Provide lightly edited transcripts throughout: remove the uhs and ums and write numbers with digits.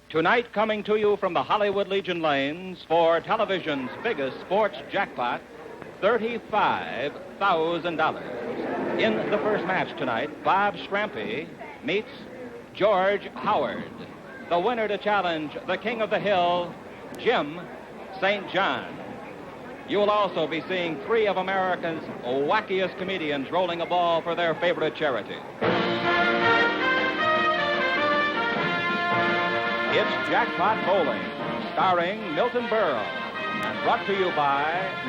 Tonight, coming to you from the Hollywood Legion lanes for television's biggest sports jackpot, $35,000. In the first match tonight, Bob Strampy meets George Howard. The winner to challenge the King of the Hill, Jim St. John. You will also be seeing three of America's wackiest comedians rolling a ball for their favorite charity. It's Jackpot Bowling, starring Milton Berle, and brought to you by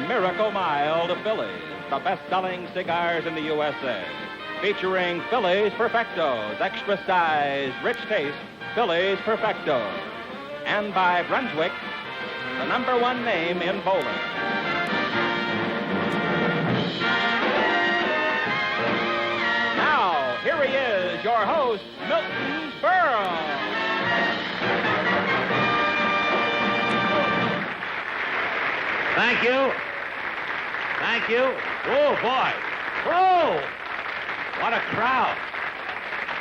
Miracle Mild Phillies, the best-selling cigars in the USA. Featuring Phillies Perfectos, extra size, rich taste, Phillies Perfectos. And by Brunswick, the #1 name in bowling. Now, here he is, your host, Milton Berle. Thank you. Thank you. Oh, boy. Whoa! What a crowd.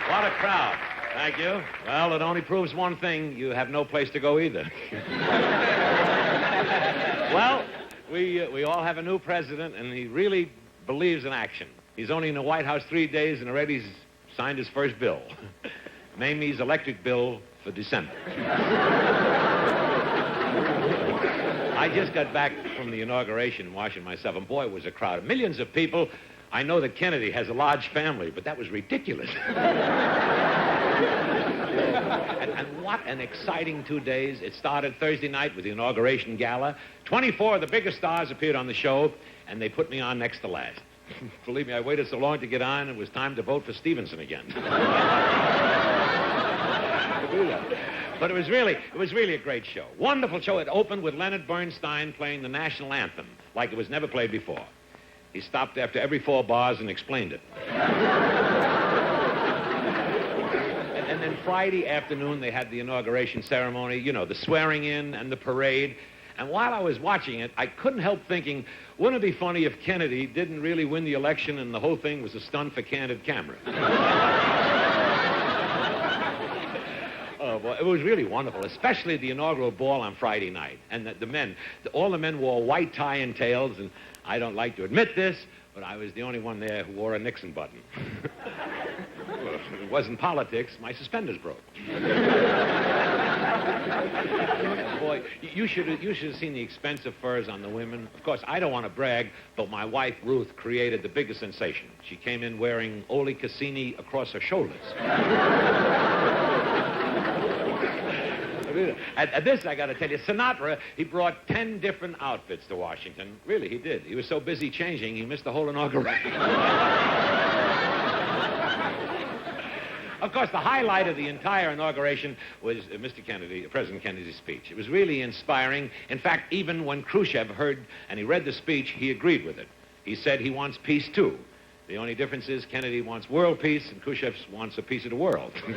What a crowd. Thank you. Well, it only proves one thing. You have no place to go either. Well, we all have a new president, and he really believes in action. He's only in the White House 3 days, and already he's signed his first bill. Mamie's electric bill for December. I just got back from the inauguration, washing myself, and boy, it was a crowd. Millions of people. I know that Kennedy has a large family, but that was ridiculous. and what an exciting 2 days. It started Thursday night with the inauguration gala. 24 of the biggest stars appeared on the show, and they put me on next to last. Believe me, I waited so long to get on, it was time to vote for Stevenson again. But it was really a great show. Wonderful show. It opened with Leonard Bernstein playing the national anthem like it was never played before. He stopped after every 4 bars and explained it. and then Friday afternoon, they had the inauguration ceremony, you know, the swearing in and the parade. And while I was watching it, I couldn't help thinking, wouldn't it be funny if Kennedy didn't really win the election and the whole thing was a stunt for candid camera? Oh, boy, it was really wonderful, especially the inaugural ball on Friday night. And all the men wore white tie and tails, and I don't like to admit this, but I was the only one there who wore a Nixon button. Well, it wasn't politics. My suspenders broke. Boy, you should have seen the expensive furs on the women. Of course, I don't want to brag, but my wife, Ruth, created the biggest sensation. She came in wearing Ole Cassini across her shoulders. At this, I got to tell you, Sinatra, he brought 10 different outfits to Washington. Really, he did. He was so busy changing, he missed the whole inauguration. Of course, the highlight of the entire inauguration was President Kennedy's speech. It was really inspiring. In fact, even when Khrushchev heard and he read the speech, he agreed with it. He said he wants peace, too. The only difference is Kennedy wants world peace and Khrushchev wants a piece of the world. But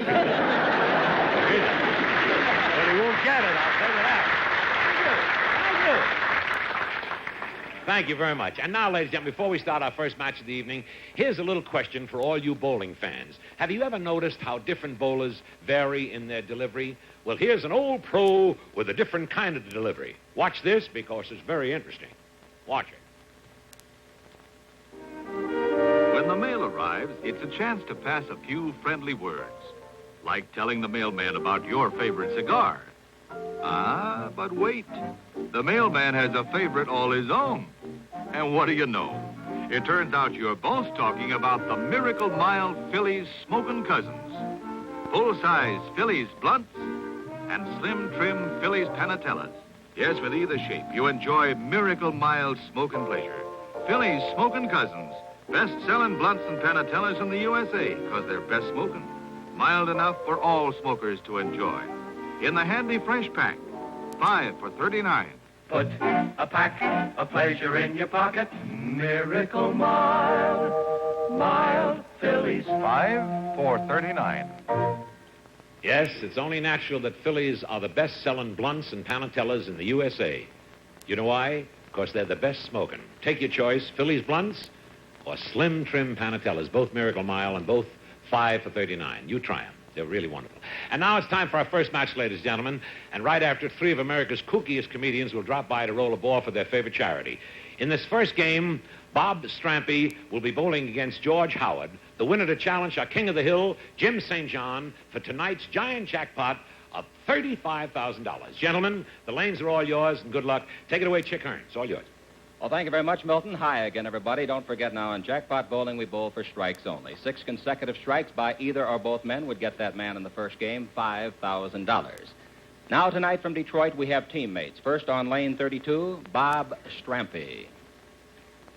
he won't get it, I'll tell you that. Thank you very much. And now, ladies and gentlemen, before we start our first match of the evening, here's a little question for all you bowling fans. Have you ever noticed how different bowlers vary in their delivery? Well, here's an old pro with a different kind of delivery. Watch this because it's very interesting. Watch it. When the mail arrives, it's a chance to pass a few friendly words. Like telling the mailman about your favorite cigar. Ah, but wait. The mailman has a favorite all his own. And what do you know? It turns out you're both talking about the Miracle Mild Phillies Smokin' Cousins. Full-size Phillies Blunts and slim trim Phillies Panatellas. Yes, with either shape, you enjoy Miracle Mild Smokin' Pleasure. Phillies Smokin' Cousins. Best-selling blunts and Panatellas in the USA because they're best smoking. Mild enough for all smokers to enjoy. In the handy fresh pack, 5 for $39. Put a pack of pleasure in your pocket. Miracle Mild, Mild Phillies. 5 for $39. Yes, it's only natural that Phillies are the best-selling blunts and Panatellas in the USA. You know why? Because they're the best smoking. Take your choice, Phillies blunts or slim trim Panatellas, both Miracle Mild and both 5 for $39. You try them. They're really wonderful. And now it's time for our first match, ladies and gentlemen. And right after it, three of America's kookiest comedians will drop by to roll a ball for their favorite charity. In this first game, Bob Strampy will be bowling against George Howard. The winner to challenge our King of the Hill, Jim St. John, for tonight's giant jackpot of $35,000. Gentlemen, the lanes are all yours, and good luck. Take it away, Chick Hearn. It's all yours. Well, thank you very much, Milton. Hi again, everybody. Don't forget now, in Jackpot Bowling, we bowl for strikes only. 6 consecutive strikes by either or both men would get that man in the first game $5,000. Now, tonight from Detroit, we have teammates. First on lane 32, Bob Strampy.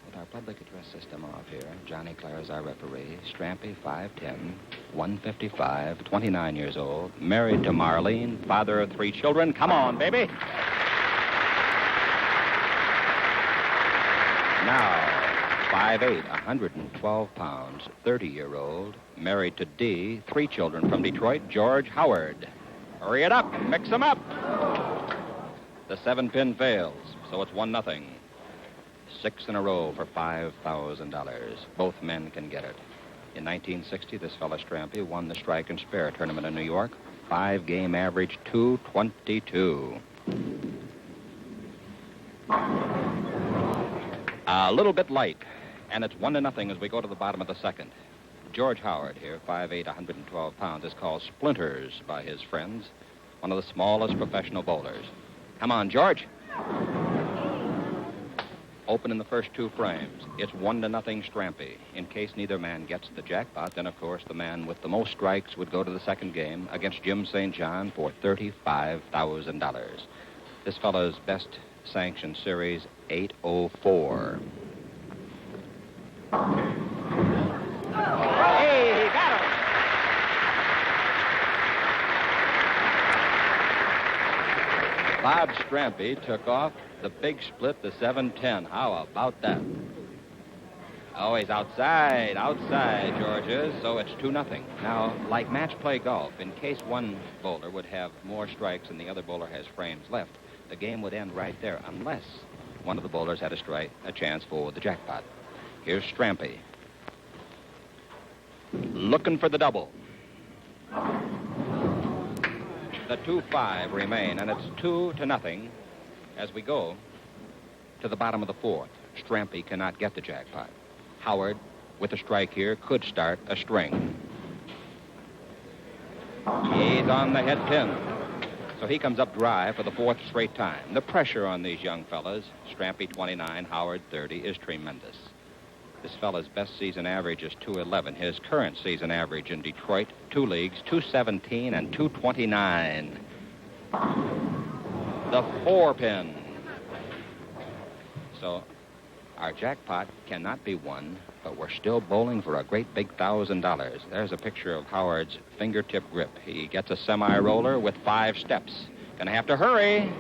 With our public address system off here, Johnny Clare is our referee. Strampy, 5'10", 155, 29 years old, married to Marlene, father of 3 children. Come on, baby. Now, 5'8", 112 pounds, 30-year-old, married to Dee, 3 children from Detroit, George Howard. Hurry it up. Mix them up. The 7-pin fails, so it's 1-0. 6 in a row for $5,000. Both men can get it. In 1960, this fellow Strampy won the Strike and Spare tournament in New York. 5-game average, 222. A little bit light, and it's 1-0 as we go to the bottom of the second. George Howard here, 5'8", 112 pounds, is called Splinters by his friends. One of the smallest professional bowlers. Come on, George. Open in the first 2 frames. It's 1-0 Strampy. In case neither man gets the jackpot, then, of course, the man with the most strikes would go to the second game against Jim St. John for $35,000. This fellow's best sanctioned series, 804. Hey, he got it! Bob Strampy took off the big split, the 7-10. How about that? Oh, he's outside, George is, so it's 2-0. Now, like match play golf, in case one bowler would have more strikes and the other bowler has frames left, the game would end right there unless one of the bowlers had a chance for the jackpot. Here's Strampy. Looking for the double. The 2-5 remain, and it's 2-0 as we go to the bottom of the 4th. Strampy cannot get the jackpot. Howard, with a strike here, could start a string. He's on the head pin. So he comes up dry for the 4th straight time. The pressure on these young fellas, Strampy 29, Howard 30, is tremendous. This fella's best season average is 211. His current season average in Detroit, 2 leagues, 217 and 229. The 4-pin. So our jackpot cannot be won, but we're still bowling for a great big $1,000. There's a picture of Howard's fingertip grip. He gets a semi-roller with 5 steps. Gonna have to hurry.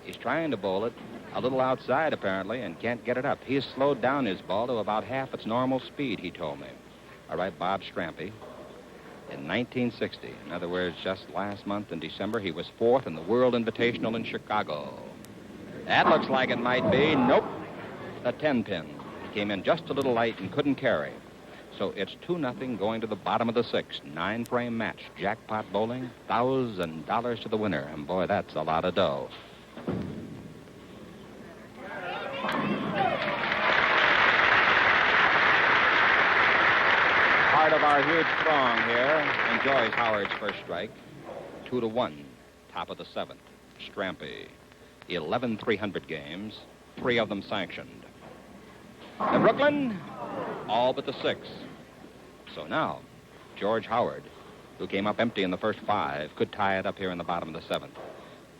He's trying to bowl it a little outside, apparently, and can't get it up. He has slowed down his ball to about half its normal speed, he told me. All right, Bob Strampy. In 1960, in other words, just last month in December, he was 4th in the World Invitational in Chicago. That looks like it might be. Nope. The 10-pin. He came in just a little light and couldn't carry. So it's 2-0 going to the bottom of the 6th. 9-frame match. Jackpot bowling, $1,000 to the winner. And boy, that's a lot of dough. Part of our huge throng here enjoys Howard's first strike. 2-1, top of the 7th. Strampy. 11 300 games, 3 of them sanctioned. The Brooklyn, all but the 6. So now, George Howard, who came up empty in the first 5, could tie it up here in the bottom of the 7th.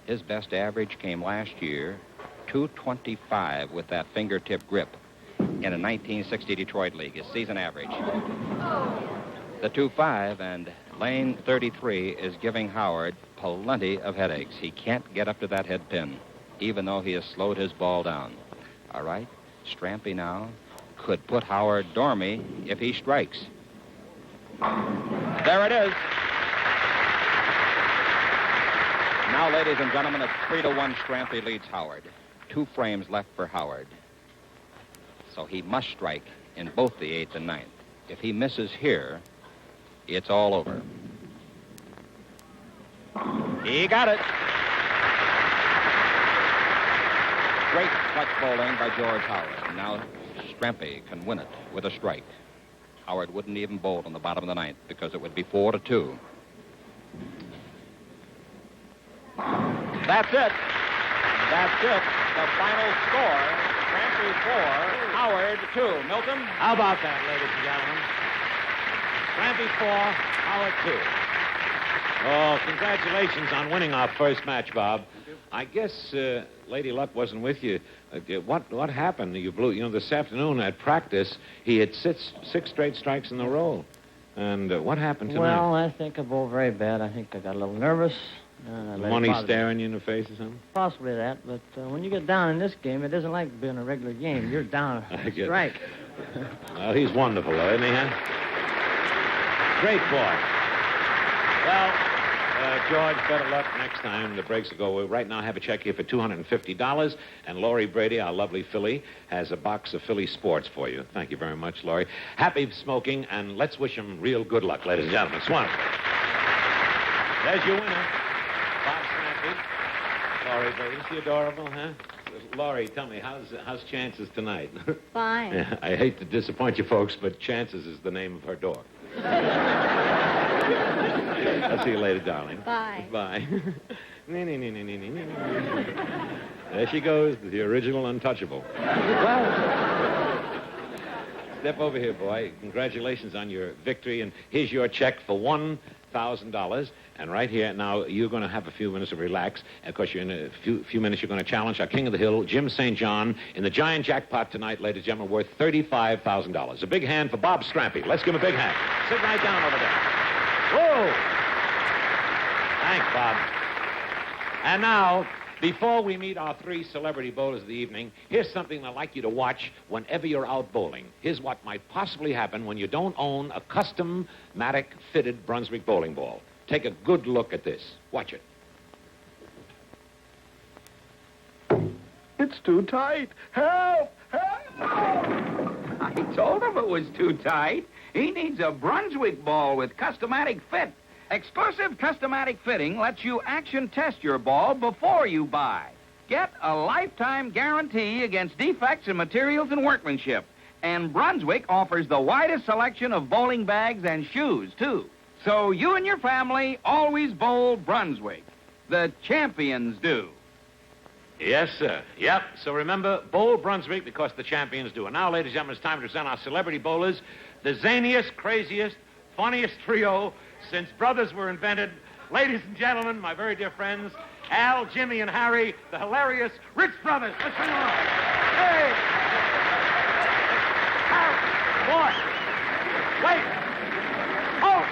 His best average came last year, 225 with that fingertip grip in a 1960 Detroit League, his season average. The 2-5 and lane 33 is giving Howard plenty of headaches. He can't get up to that head pin, even though he has slowed his ball down. All right, Strampy now could put Howard dormy if he strikes. There it is. Now, ladies and gentlemen, it's 3-1. Strampy leads Howard. 2 frames left for Howard. So he must strike in both the 8th and 9th. If he misses here, it's all over. He got it. Great clutch bowling by George Howard. Now Strampy can win it with a strike. Howard wouldn't even bowl in the bottom of the ninth because it would be 4-2. That's it. That's it. The final score, Strampy 4, Howard 2. Milton? How about that, ladies and gentlemen? Strampy 4, Howard 2. Oh, congratulations on winning our first match, Bob. I guess Lady Luck wasn't with you. What happened? You blew. You know, this afternoon at practice, he had six straight strikes in a row. And what happened tonight? Well, I think I bowled very bad. I think I got a little nervous. Money staring you in the face or something? Possibly that, but when you get down in this game, it isn't like being a regular game. You're down a strike. Well, he's wonderful, though, isn't he, huh? Great boy. Well, George, better luck next time. The breaks will go. We right now have a check here for $250, and Laurie Brady, our lovely filly, has a box of Philly Sports for you. Thank you very much, Laurie. Happy smoking, and let's wish him real good luck, ladies and gentlemen. Swan. There's your winner, Bob Strampy. Laurie Brady, is she adorable, huh? Laurie, tell me, how's Chances tonight? Fine. Yeah, I hate to disappoint you folks, but Chances is the name of her dog. I'll see you later, darling. Bye. Bye. There she goes, the original untouchable. Well, step over here, boy. Congratulations on your victory, and here's your check for $1,000. And right here, now, you're going to have a few minutes to relax. And of course, you're in a few minutes, you're going to challenge our King of the Hill, Jim St. John, in the giant jackpot tonight, ladies and gentlemen, worth $35,000. A big hand for Bob Strampy. Let's give him a big hand. Sit right down over there. Whoa! Thanks, Bob. And now, before we meet our 3 celebrity bowlers of the evening, here's something I'd like you to watch whenever you're out bowling. Here's what might possibly happen when you don't own a custom-matic fitted Brunswick bowling ball. Take a good look at this. Watch it. It's too tight. Help! Help! I told him it was too tight. He needs a Brunswick ball with Customatic fit. Exclusive Customatic fitting lets you action test your ball before you buy. Get a lifetime guarantee against defects in materials and workmanship. And Brunswick offers the widest selection of bowling bags and shoes, too. So you and your family always bowl Brunswick. The champions do. Yes, sir. Yep. So remember, bowl Brunswick because the champions do. And now, ladies and gentlemen, it's time to present our celebrity bowlers, the zaniest, craziest, funniest trio since brothers were invented. Ladies and gentlemen, my very dear friends, Al, Jimmy, and Harry, the hilarious Ritz Brothers. Let's bring them on. Hey! Harry! Boy! Wait! Hold!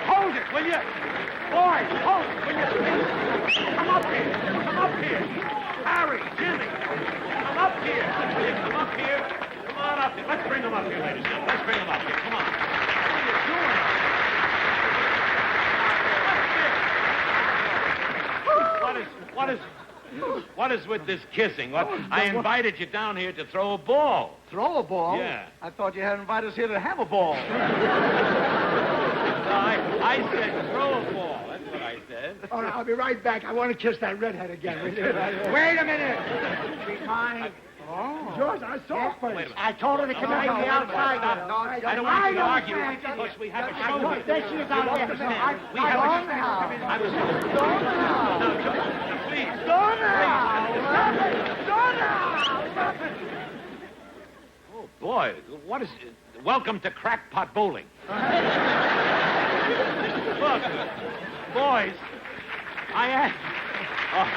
Hold it, will you? Boy, hold it, will you? Come up here. Come up here. Harry, Jimmy, come up here. Will you come up here? Come on up here. Let's bring them up here, ladies and gentlemen. Let's bring them up here. Come on. What are you doing? What is with this kissing? I invited you down here to throw a ball. Throw a ball? Yeah. I thought you had invited us here to have a ball. I said throw a ball. That's what I said. Oh, no, I'll be right back. I want to kiss that redhead again. Wait a minute. She's mine. Oh. George, I saw her first. I told her to come out the outside. I don't want you to argue because we have a show. There she is out there. We have a show. Oh, boy. What is it? Welcome to Crackpot Bowling. Look, boys, I asked... Oh,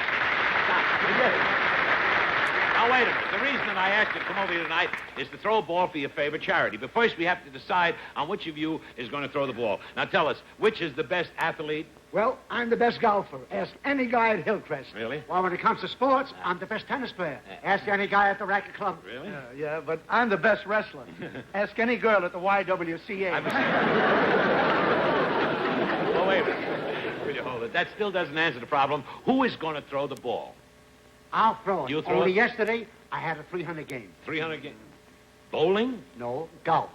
now, wait a minute. The reason that I asked you to come over here tonight is to throw a ball for your favorite charity. But first, we have to decide on which of you is going to throw the ball. Now, tell us, which is the best athlete? Well, I'm the best golfer. Ask any guy at Hillcrest. Really? Well, when it comes to sports, I'm the best tennis player. Ask any guy at the racket club. Really? Yeah, but I'm the best wrestler. Ask any girl at the YWCA. Oh, wait a minute. Will you hold it? That still doesn't answer the problem. Who is going to throw the ball? I'll throw it. You'll throw Only it? yesterday, I had a 300 game. 300 games. Bowling? No, golf.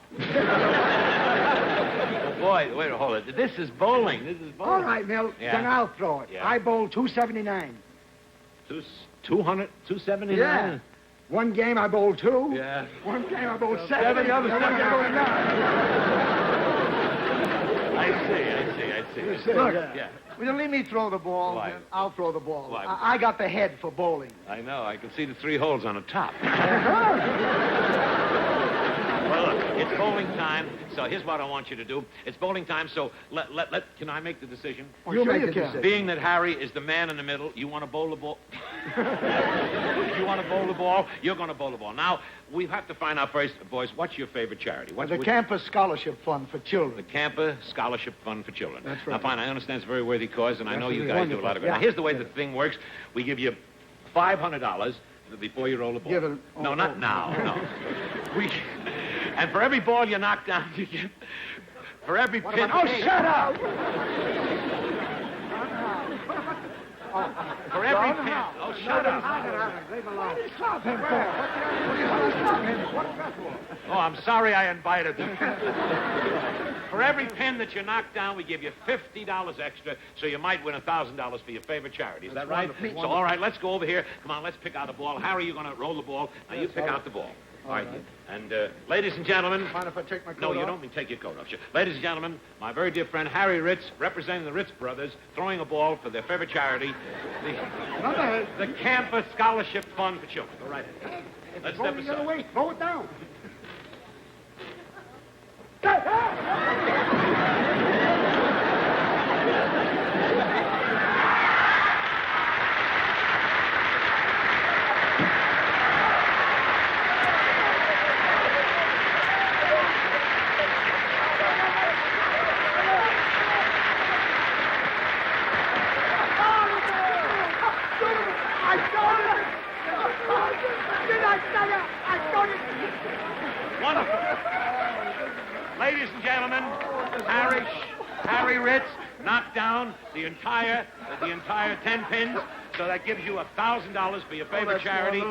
Boy, wait, hold it. This is bowling. All right, Milt. Yeah. Then I'll throw it. Yeah. I bowled 279. 279? Yeah. One game I bowled 2. Yeah. One game I bowled 7. Seven, The other seven. one I bowled 9. I see. Look, Yeah. will you let me throw the ball? Why? Then I'll throw the ball. Why? I got the head for bowling. I know. I can see the 3 holes on the top. Well, look, it's bowling time, so here's what I want you to do. It's bowling time, so can I make the decision? You make the decision. Being that Harry is the man in the middle, you want to bowl the ball? You want to bowl the ball? You're going to bowl the ball. Now, we have to find out first, boys, what's your favorite charity? The Campus Scholarship Fund for Children. The Camper Scholarship Fund for Children. That's right. Now, fine, I understand it's a very worthy cause, and I know you Absolutely guys do a lot of it. wonderful. Now, here's the way Yeah. the thing works. We give you $500 before you roll the ball. Give it- No, not now, no. And for every ball you knock down, you get... For every pin... Oh, shut up! For every pin... Oh, shut up. Leave alone. Stop him for? Stop him. What's that for? Oh, I'm sorry I invited them. For every pin that you knock down, we give you $50 extra, so you might win $1,000 for your favorite charity. Is that right? wonderful. So, all right, let's go over here. Come on, let's pick out a ball. Harry, you're going to roll the ball. Now, you pick out the ball. All right. And, ladies and gentlemen... Mind if I take my coat No, you off? don't mean take your coat off. Sure. Ladies and gentlemen, my very dear friend Harry Ritz, representing the Ritz Brothers, throwing a ball for their favorite charity, the Campus Scholarship Fund for Children. Go right ahead. Let's step The other aside. way. Throw it down. Wonderful. Ladies and gentlemen, Harry Ritz knocked down the entire 10 pins, so that gives you $1,000 for your favorite charity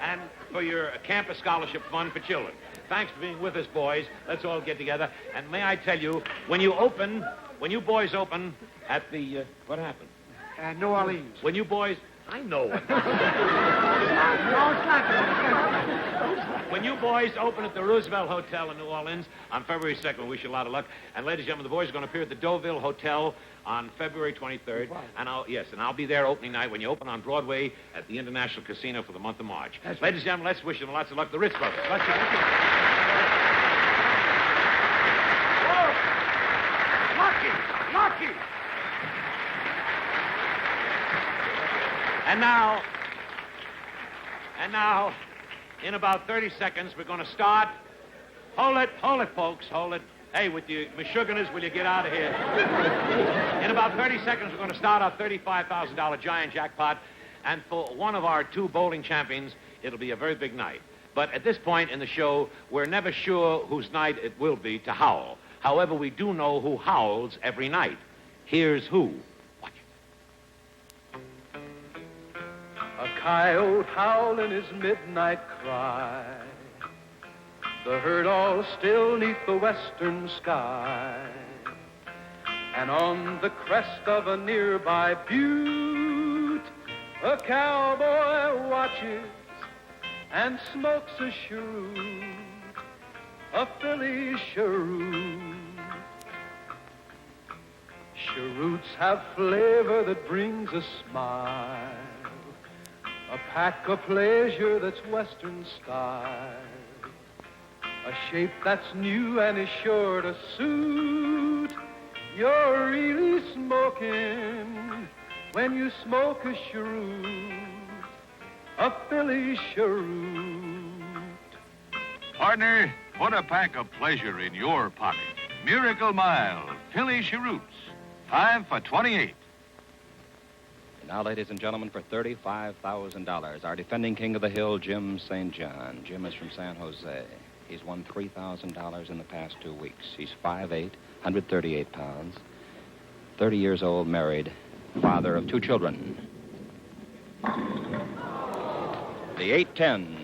and for your Campus Scholarship Fund for Children. Thanks for being with us, boys. Let's all get together. And may I tell you, when you boys open at the, what happened? New Orleans. When you boys, I know what. When you boys open at the Roosevelt Hotel in New Orleans on February 2nd, we wish you a lot of luck. And ladies and gentlemen, the boys are going to appear at the Deauville Hotel on February 23rd. And I'll be there opening night when you open on Broadway at the International Casino for the month of March. Ladies and gentlemen, let's wish them lots of luck. The Ritz Brothers. Let's Lucky! And now, in about 30 seconds, we're going to start. Hold it, folks, hold it. Hey, with you Meshuggahs, will you get out of here? In about 30 seconds, we're going to start our $35,000 giant jackpot. And for one of our 2 bowling champions, it'll be a very big night. But at this point in the show, we're never sure whose night it will be to howl. However, we do know who howls every night. Here's who. Watch it. A coyote howl in his midnight cry, the herd all still neath the western sky, and on the crest of a nearby butte, a cowboy watches and smokes a cheroot, a Philly cheroot. Cheroots have flavor that brings a smile, a pack of pleasure that's western style, a shape that's new and is sure to suit. You're really smoking when you smoke a cheroot, a Philly cheroot. Partner, put a pack of pleasure in your pocket. Miracle Mild, Philly Cheroots, 5 for $28. Now, ladies and gentlemen, for $35,000, our defending king of the hill, Jim St. John. Jim is from San Jose. He's won $3,000 in the past 2 weeks. He's 5'8", 138 pounds, 30 years old, married, father of 2 children. The 8-10.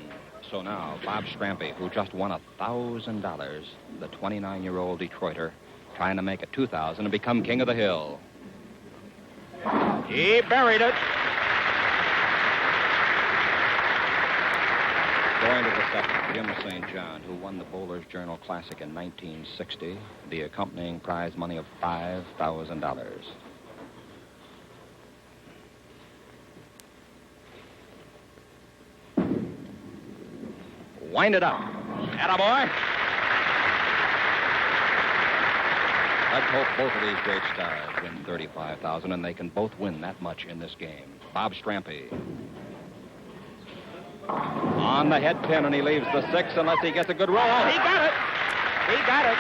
So now, Bob Strampy, who just won $1,000, the 29-year-old Detroiter, trying to make it 2,000 and become king of the hill. He buried it. Going to the second, Jim St. John, who won the Bowler's Journal Classic in 1960, the accompanying prize money of $5,000. Wind it up. Attaboy. Let's hope both of these great stars win $35,000, and they can both win that much in this game. Bob Strampy. On the head pin, and he leaves the 6 unless he gets a good roll. Oh, he got it. He got it.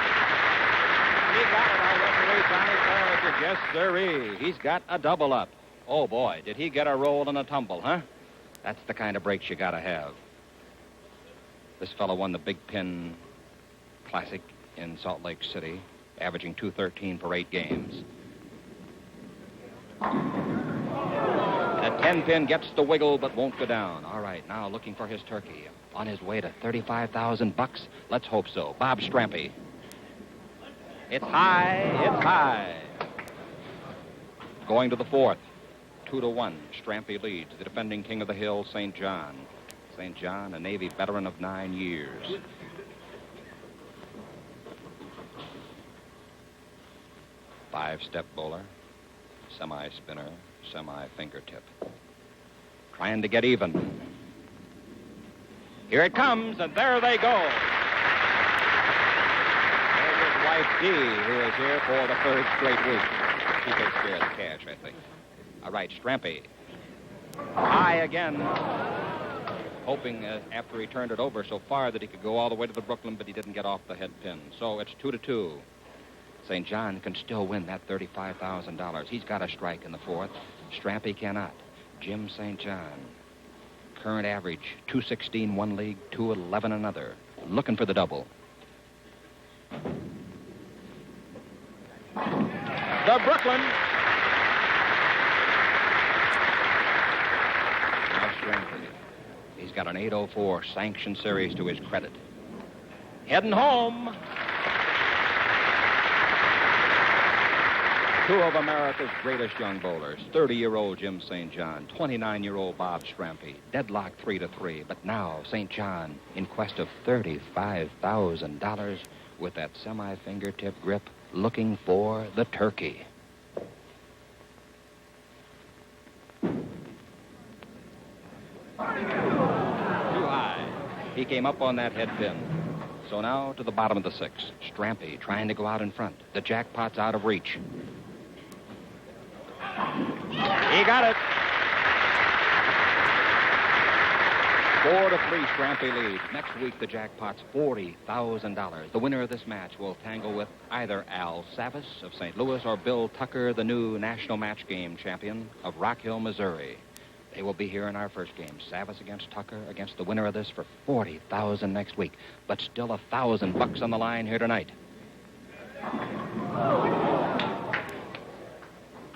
He got it. Our referee, Johnny Farragut. Yes, sirree. He's got a double up. Oh, boy, did he get a roll and a tumble, huh? That's the kind of breaks you got to have. This fellow won the Big Pin Classic in Salt Lake City, averaging .213 for 8 games. The 10-pin gets the wiggle but won't go down. All right, now looking for his turkey. On his way to $35,000. Let's hope so. Bob Strampy. It's high. It's high. Going to the fourth. 2-1. Strampy leads the defending king of the hill, St. John. St. John, a Navy veteran of 9 years. Five-step bowler, semi-spinner, semi-fingertip. Trying to get even. Here it comes, and there they go. There's his wife, Dee, who is here for the 3rd straight week. She takes care of the cash, I think. All right, Strampy. High again. Hoping after he turned it over so far that he could go all the way to the Brooklyn, but he didn't get off the head pin. So it's 2-2. St. John can still win that $35,000. He's got a strike in the 4th. Strampy cannot. Jim St. John. Current average, 216 one league, 211 another. Looking for the double. The Brooklyn. Now Strampy. He's got an 804 sanction series to his credit. Heading home. Two of America's greatest young bowlers, 30-year-old Jim St. John, 29-year-old Bob Strampy, deadlocked 3-3. But now St. John in quest of $35,000 with that semi-fingertip grip, looking for the turkey. He came up on that head pin. So now to the bottom of the 6. Strampy trying to go out in front. The jackpot's out of reach. He got it. 4-3, Strampy leads. Next week, the jackpot's $40,000. The winner of this match will tangle with either Al Savis of St. Louis or Bill Tucker, the new national match game champion of Rock Hill, Missouri. They will be here in our first game. Savis against Tucker, against the winner of this for $40,000 next week. But still $1,000 on the line here tonight.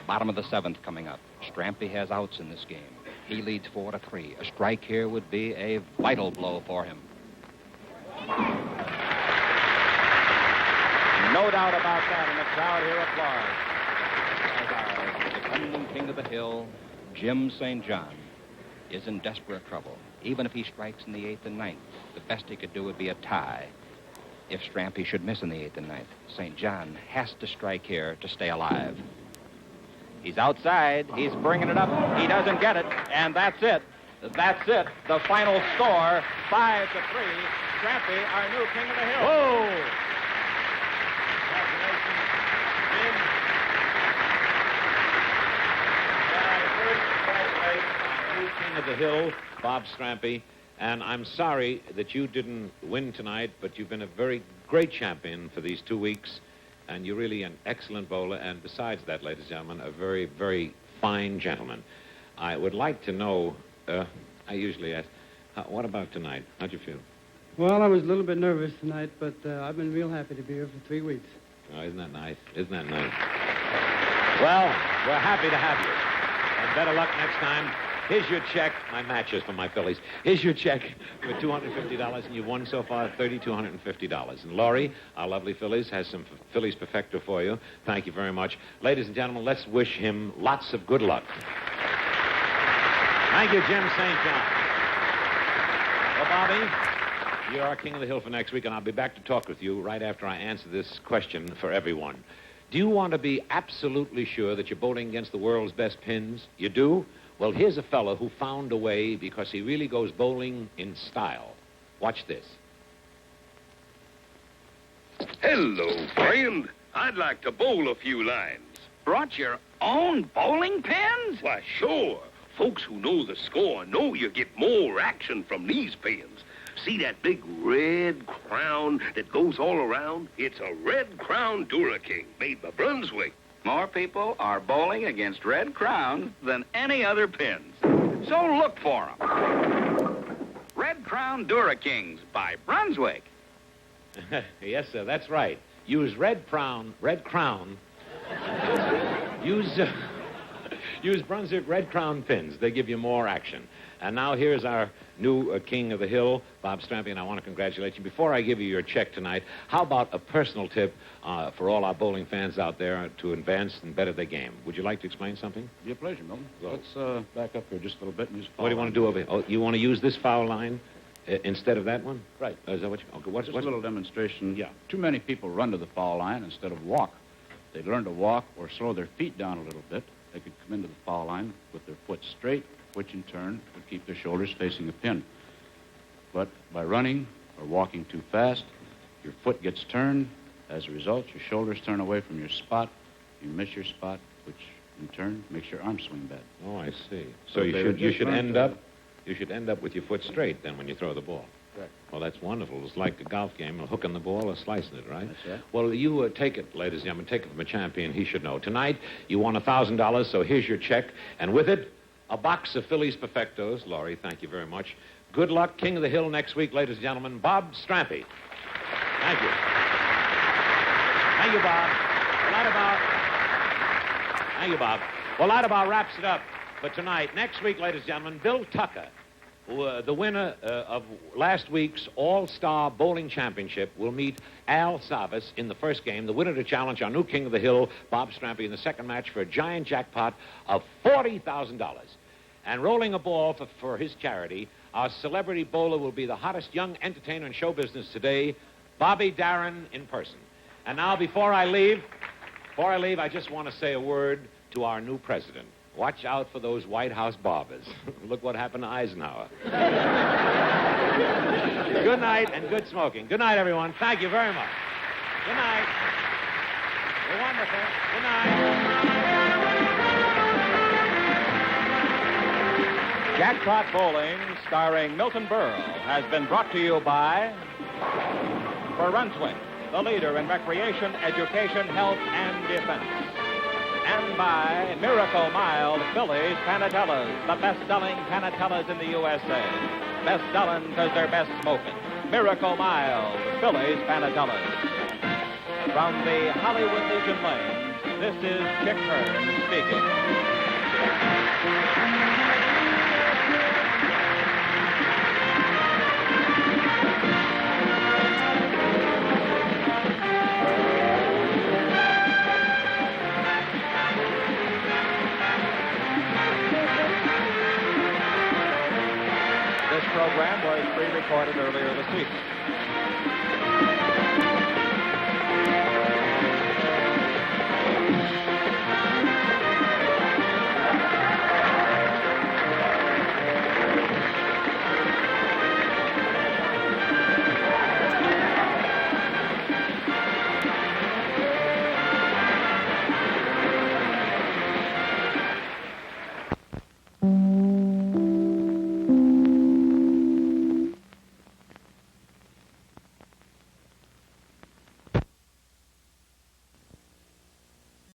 Bottom of the 7th coming up. Strampy has outs in this game. He leads 4-3. A strike here would be a vital blow for him. No doubt about that, and the crowd here applauds. As our defending king of the hill, Jim St. John, is in desperate trouble. Even if he strikes in the 8th and 9th, the best he could do would be a tie. If Strampy should miss in the 8th and 9th, St. John has to strike here to stay alive. He's outside. He's bringing it up. He doesn't get it, and that's it. That's it. The final score, 5-3. Strampy, our new king of the hill. Whoa! King of the hill, Bob Strampy, and I'm sorry that you didn't win tonight, but you've been a very great champion for these 2 weeks, and you're really an excellent bowler, and besides that, ladies and gentlemen, a very, very fine gentleman. I would like to know, I usually ask, what about tonight? How'd you feel? Well, I was a little bit nervous tonight, but I've been real happy to be here for 3 weeks. Oh, isn't that nice? Isn't that nice? Well, we're happy to have you, and better luck next time. Here's your check. My matches for my Phillies. Here's your check for $250, and you've won so far $3,250. And Laurie, our lovely Phillies, has some Phillies Perfecto for you. Thank you very much. Ladies and gentlemen, let's wish him lots of good luck. Thank you, Jim St. John. Well, Bobby, you're our King of the Hill for next week, and I'll be back to talk with you right after I answer this question for everyone. Do you want to be absolutely sure that you're bowling against the world's best pins? You do? Well, here's a fellow who found a way because he really goes bowling in style. Watch this. Hello, friend. I'd like to bowl a few lines. Brought your own bowling pins? Why, sure. Folks who know the score know you get more action from these pins. See that big red crown that goes all around? It's a Red Crown Dura-King made by Brunswick. More people are bowling against red crowns than any other pins. So look for them. Red Crown Dura-Kings by Brunswick. Yes, sir, that's right. Use Red Crown. Use Brunswick Red Crown pins. They give you more action. And now here's our new King of the Hill, Bob Strampy, and I want to congratulate you. Before I give you your check tonight, how about a personal tip for all our bowling fans out there to advance and better their game? Would you like to explain something? Be a pleasure, Milton. Let's back up here just a little bit and use foul What do you want to do over here? Oh, you want to use this foul line instead of that one? Right. Is that what you... Okay, what's a little demonstration. Yeah. Too many people run to the foul line instead of walk. They learn to walk or slow their feet down a little bit. They could come into the foul line with their foot straight, which in turn would keep their shoulders facing the pin. But by running or walking too fast, your foot gets turned. As a result, your shoulders turn away from your spot. You miss your spot, which in turn makes your arm swing bad. Oh, I see. So you should end up with your foot straight then when you throw the ball. Correct. Well, that's wonderful. It's like a golf game, hooking the ball or slicing it, right? That's right. Well, you take it, ladies and gentlemen. Take it from a champion. He should know. Tonight, you won $1,000, so here's your check. And with it, a box of Phillies Perfectos. Laurie, thank you very much. Good luck, King of the Hill, next week, ladies and gentlemen. Bob Strampy. Thank you. Thank you, Bob. Well, that about wraps it up for tonight. Next week, ladies and gentlemen, Bill Tucker, the winner of last week's All-Star Bowling Championship, will meet Al Savas in the first game, the winner to challenge our new King of the Hill, Bob Strampy, in the second match for a giant jackpot of $40,000. And rolling a ball for his charity, our celebrity bowler will be the hottest young entertainer in show business today, Bobby Darin, in person. And now, before I leave, I just want to say a word to our new president. Watch out for those White House barbers. Look what happened to Eisenhower. Good night and good smoking. Good night, everyone. Thank you very much. Good night. You're wonderful. Good night. Jackpot Bowling, starring Milton Berle, has been brought to you by Brunswick, the leader in recreation, education, health, and defense. And by Miracle Mild Phillies Panatellas, the best-selling Panatellas in the USA. Best-selling because they're best smoking. Miracle Mild Phillies Panatellas. From the Hollywood Legion Lanes, this is Chick Hearn speaking. This program was pre-recorded earlier this week.